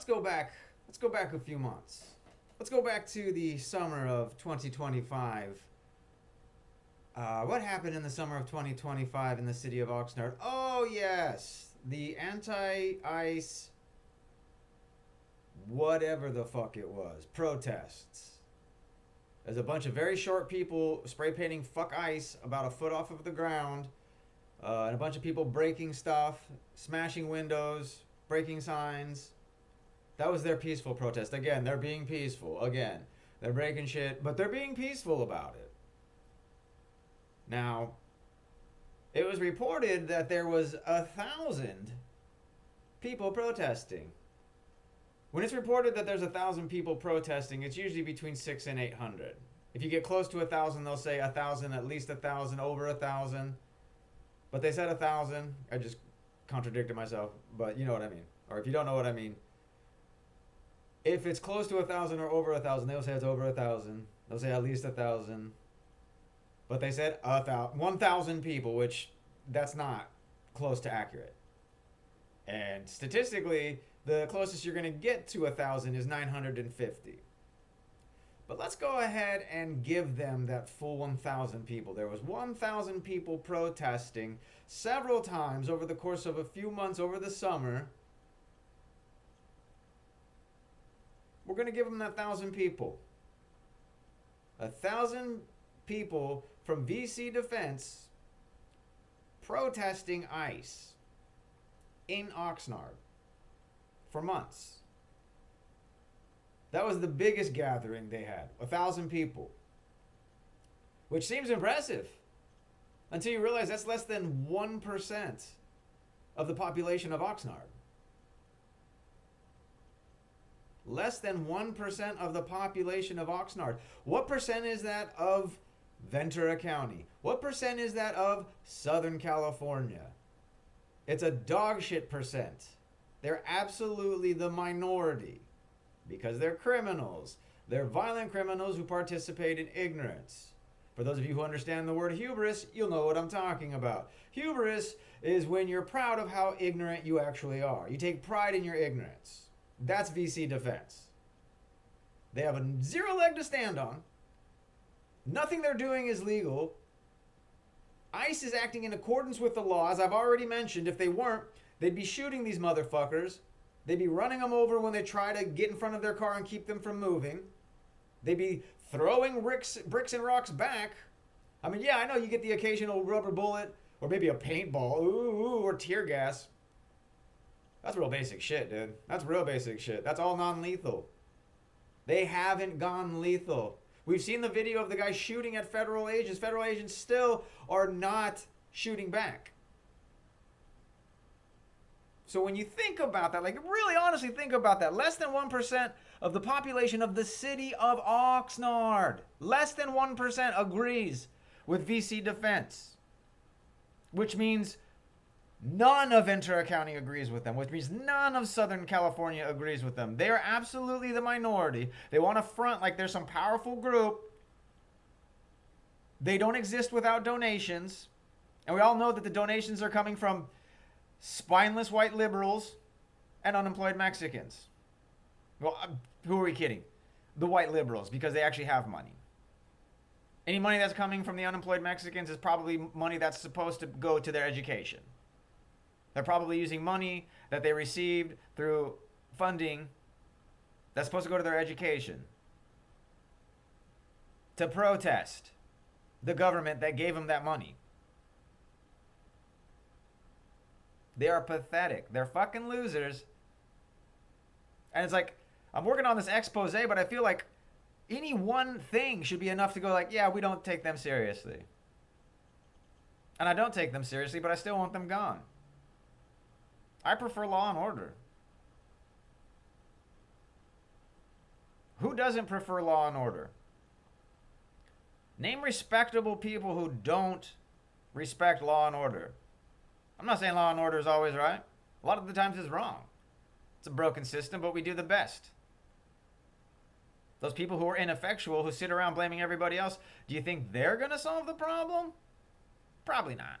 let's go back. Let's go back a few months. Let's go back to the summer of 2025. What happened in the summer of 2025 in the city of Oxnard? Oh, yes. The anti-ICE, whatever the fuck it was, protests. There's a bunch of very short people spray painting fuck ICE about a foot off of the ground. And a bunch of people breaking stuff, smashing windows, breaking signs. That was their peaceful protest. Again, they're being peaceful. Again, they're breaking shit, but they're being peaceful about it. Now, it was reported that there was 1,000 people protesting. When it's reported that there's 1,000 people protesting, it's usually between 6 and 800. If you get close to 1,000, they'll say 1,000, at least 1,000, over 1,000. But they said 1,000. I just contradicted myself, but you know what I mean. Or if you don't know what I mean, if it's close to 1,000 or over 1,000, they'll say it's over 1,000. They'll say at least 1,000. But they said 1,000 people, which that's not close to accurate. And statistically, the closest you're going to get to 1,000 is 950. But let's go ahead and give them that full 1,000 people. There was 1,000 people protesting several times over the course of a few months over the summer. We're going to give them that 1,000 people. 1,000 people from VC Defense protesting ICE in Oxnard for months. That was the biggest gathering they had, 1,000 people, which seems impressive until you realize that's less than 1% of the population of Oxnard. Less than 1% of the population of Oxnard. What percent is that of Ventura County? What percent is that of Southern California? It's a dog shit percent. They're absolutely the minority because they're criminals. They're violent criminals who participate in ignorance. For those of you who understand the word hubris, you'll know what I'm talking about. Hubris is when you're proud of how ignorant you actually are. You take pride in your ignorance. That's VC Defense. They have a zero leg to stand on. Nothing they're doing is legal. ICE is acting in accordance with the law. As I've already mentioned, if they weren't, they'd be shooting these motherfuckers. They'd be running them over when they try to get in front of their car and keep them from moving. They'd be throwing bricks and rocks back. I mean, yeah, I know you get the occasional rubber bullet or maybe a paintball, or tear gas. That's real basic shit, dude. That's real basic shit. That's all non-lethal. They haven't gone lethal. We've seen the video of the guy shooting at federal agents. Federal agents still are not shooting back. So when you think about that, like really honestly think about that, less than 1% of the population of the city of Oxnard, less than 1% agrees with VC Defense, which means none of Ventura County agrees with them, which means none of Southern California agrees with them. They are absolutely the minority. They want to front like there's some powerful group. They don't exist without donations. And we all know that the donations are coming from spineless white liberals and unemployed Mexicans. Well, who are we kidding? The white liberals, because they actually have money. Any money that's coming from the unemployed Mexicans is probably money that's supposed to go to their education. They're probably using money that they received through funding that's supposed to go to their education to protest the government that gave them that money. They are pathetic. They're fucking losers. And it's like, I'm working on this expose, but I feel like any one thing should be enough to go like, yeah, we don't take them seriously. And I don't take them seriously, but I still want them gone. I prefer law and order. Who doesn't prefer law and order? Name respectable people who don't respect law and order. I'm not saying law and order is always right. A lot of the times it's wrong. It's a broken system, but we do the best. Those people who are ineffectual, who sit around blaming everybody else, do you think they're going to solve the problem? Probably not.